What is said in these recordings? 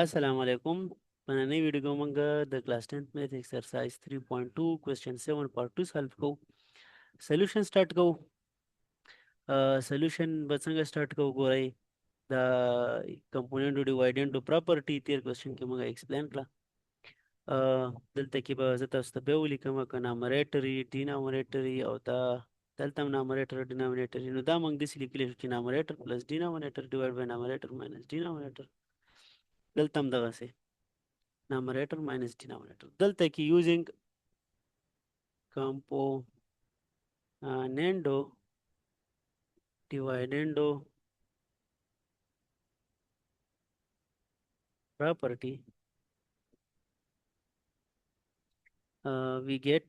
السلام علیکم په نننۍ ویډیو کې موږ د کلاس 10 میث ایکسرسایز 3.2 کوېسچن 7 پارت 2 سالو کوو سولوشن سٹارټ کوو سولوشن به څنګه سٹارټ کوو ګورئ دا کمپوننټ او ډیوایډنټ پراپرټي تیر کوېسچن کې موږ ایکسپلین کړه دلته کې به زه تاسو ته بیا ولیکم که نامریټر وي ډینامریټر وي او دا دلته هم نامریټر او ډینامریټر وي نو دا موږ داسې لیکلی شو چې نامریټر پلس ډینامریټر ډیوایډ بای نامریټر ماینس ډینامریټر دلته هم دغسې numerator minus denominator. دلته کې using componendo dividendo property we get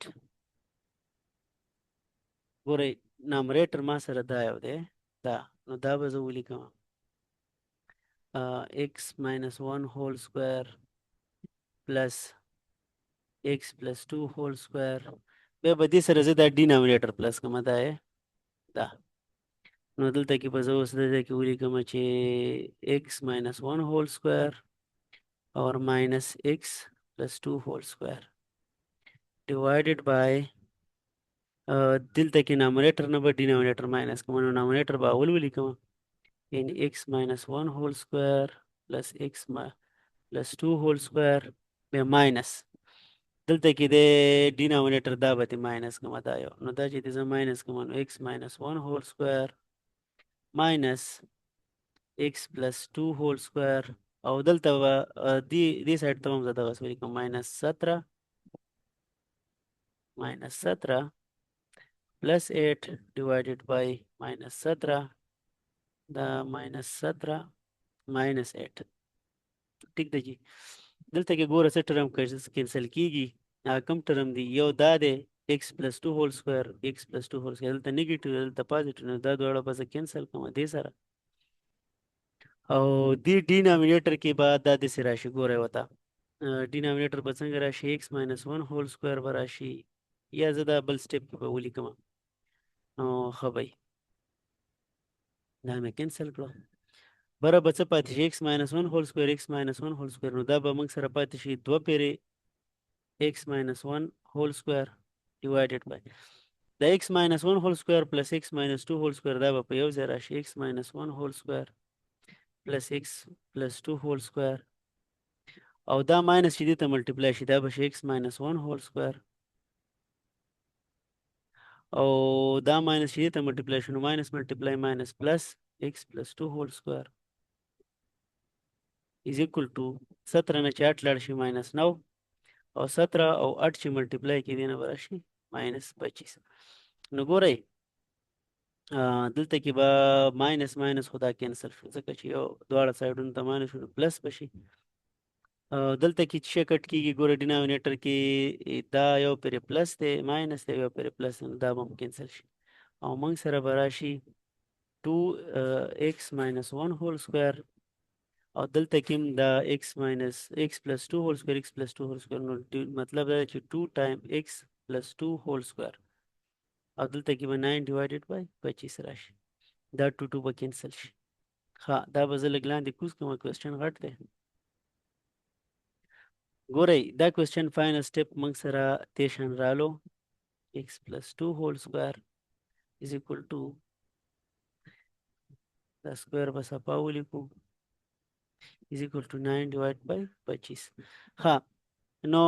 ګورئ numerator ما سره دا یو دی دا نو دا به زه ولیکم x minus 1 whole square plus x plus 2 whole square بیا به دې سره زه دا denominator plus کومه دا یې دا نو دلته کې به زه اوس دلته کې ولیکم چې x minus 1 whole square or minus x plus 2 whole square divided by دلته کې numerator نه به denominator minus کوم نو numerator به اول ولیکم in x minus 1 whole square plus x plus 2 whole square بیا minus دلته کې د denominator دا به minus کوم دا یو نو دا چې زه minus کوم نو x minus 1 whole square minus x plus 2 whole square او دلته به دې سایډ ته هم زه دغه ولیکم minus 17 plus 8 divided by minus 17 دا minus 17 minus 8 ټیک ده جی دلته کې ګوره څه ټرم کینسل کیږي کوم ټرم دی یو دا دی x plus 2 whole square x plus 2 whole square دلته نیگیټیو دلته پازیټیو نو دا دواړه به زه کینسل کوم دې سره او دې ډینامینیټر کې به دا داسې راشي ګوره وته ډینامینیټر به څنګه راشي x minus 1 whole square به راشي یا زه دا بل سټیپ کې به ولیکم نو ښه به دا مې کینسل کړو بره به څه پاتې شي x minus 1 whole square x minus 1 whole square نو دا به موږ سره پاتې شي 2 پیرې x minus 1 whole square divided by د x minus 1 whole square plus x minus 2 whole square دا به په یو ځای راشي x minus 1 whole square plus x plus 2 whole square او دا ماینس چې دې ته ملټیپلای شي دا به شي x minus 1 whole square او دا ماینس چې دې ته ملټیپلای شي نو ماینس ملټیپلای ماینس پلس x plus 2 whole square is equal to 17 نه چې 8 لاړ شي ماینس 9 او 17 او 8 چې ملټیپلای کې دي نه به راشي ماینس 25 نو ګورئ دلته کې به ماینس ماینس خو دا کینسل شو ځکه چې یو دواړه سایډونو ته ماینس شو پلس به شي دلته کې چې کټ کېږي ګوره ډینامینیټر کې دا یو پرې پلس دی ماینس دی یو پرې پلس دی دا به هم کینسل شي او موږ سره به راشي 2x minus 1 whole square او دلته کې هم دا x minus x plus 2 whole square x plus 2 whole square نو مطلب دا چې 2 time x plus 2 whole square او دلته کې به 9 divided by 25 راشي دا 2 به کینسل شي ها دا به زه لږ لاندې کوز کوم کوېسچن غټ دی ګورئ دا کوېسچن فاینل سټیپ موږ سره دې شان رالو x plus 2 whole square is equal to دا سکویر به صفا ولیکو is equal to 9 divided by 25 ها نو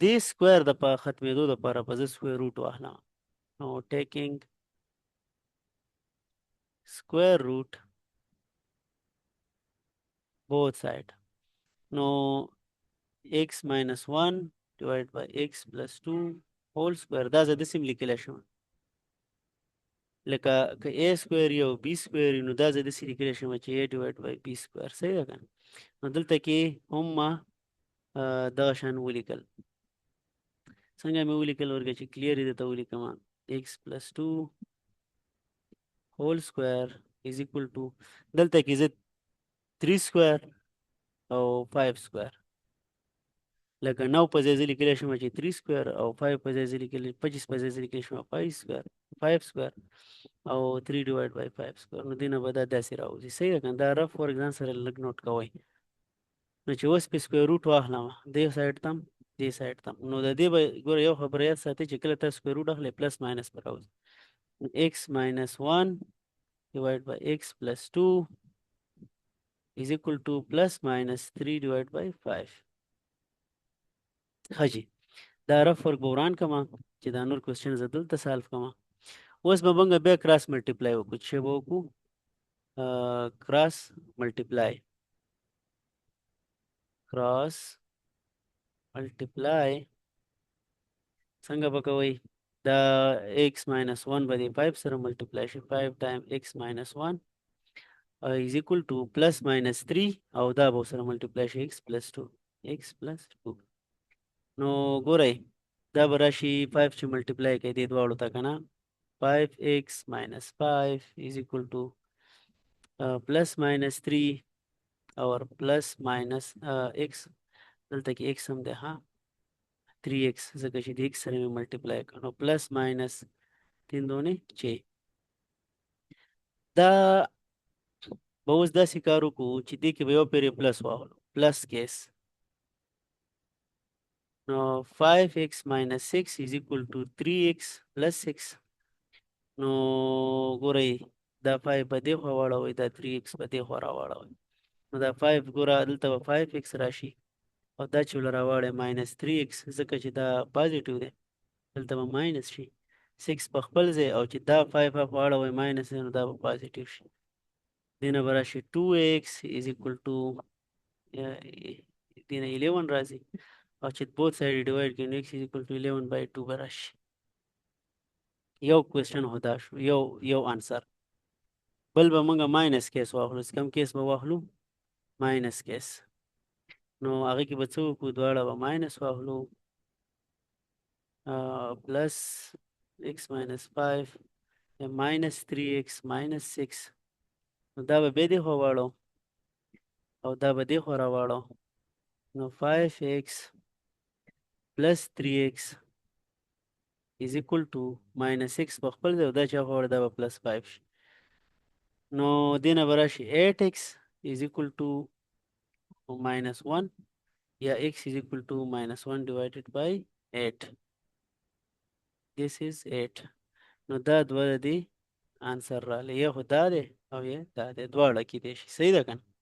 دې سکویر د په ختمېدو دپاره به زه سکویر روټ واخلم نو ټیکنګ سکویر روټ both side نو x minus 1 divided by x plus 2 whole square دا زه داسې هم لیکلی شم لکه که a سکویر یو b سکویر نو دا زه داسې لیکلی شم چې a divided by b سکویر صحیح ده که نه نو دلته کې هم ما دغه شان ولیکل څنګه مې ولیکل ورکه چې کلیر یې درته ولیکم x plus 2 whole square is equal to دلته کې زه 3 سکویر او 5 سکویر لکه 9 په ځای زه لیکلی شم چې 3 سکویر او 5 په ځای زه لیکلی 25 په ځای زه لیکلی شم 5 سکویر 5 سکویر او 3 ډیوایډ بای 5 سکویر نو دې نه به دا داسې راوځي صحیح ده که نه دا رف ورک ځان سره لږ نوټ کوئ نو چې اوس پې سکویر روټ واخلم دې سایډ تم دې سایډ تم نو د دې به ګوره یو خبره یاد ساتئ چې کله تاسو سکویر روټ اخلئ پلس ماینس به راوځي x minus 1 divided by x plus 2 is equal to plus minus 3 divided by 5 حجي دا رف ورک به وران کما چې دا نور کوېسچن زه دلته سالف کما اوس به موږ بیا کراس ملټیپلای وکړو چې به وکړو کراس ملټیپلای کراس ملټیپلای څنګه به کوئ دا x minus 1 به د 5 سره ملټیپلای شي 5 times x minus 1 is equal to plus minus 3 او دا به سره ملټیپلای شي x plus 2 x plus 2 نو ګورئ دا به راشي 5 چې ملټیپلای کوي دې دواړو ته که نه 5x minus 5 is equal to plus minus 3 or plus minus x دلته کې x هم دی ها 3x ځکه چې د x سره مې ملټیپلای کړو نو پلس ماینس 3 دونې 6 دا به اوس داسې کار وکړو چې دې کې به یو پېرې پلس واخلو پلس کیس نو 5x minus 6 is equal to 3x plus 6 نو ګورئ دا 5 په دې خوا واړوئ دا 3x په دې خوا راواړوئ نو دا 5 ګوره دلته به 5x راشي او دا چې ول راواړی ماینس 3x ځکه چې دا پازیټیو دی دلته به ماینس شي 6 په خپل ځای او چې دا 5 اف واړوئ ماینس نو دا به پازیټیو شي دې نه به راشي 2x is equal to دې نه 11 راځي او چې بوث سایډ ډیوایډ کړي نو x is equal to 11 by 2 به راشي یو کوېسچن خو دا شو یو آنسر بل به موږ ماینس کیس واخلو کم کیس به واخلو ماینس کیس نو هغه کې به څه وکړو دواړه به ماینس واخلو پلس x minus 5 minus 3x minus 6 نو دا به بیا دې خوا واړو او دا به دې خوا راواړو نو 5x plus 3x is equal to minus 6 په خپل ځای او دا چې خوا واړو دا به plus 5 شي نو دې نه به راشي 8x is equal to minus 1 یا x is equal to minus 1 divided by 8 this is 8 نو دا دوه دی آنسر رالی یا خو دا دی او یا دا دی دواړه کې دی شي صحیح ده که نه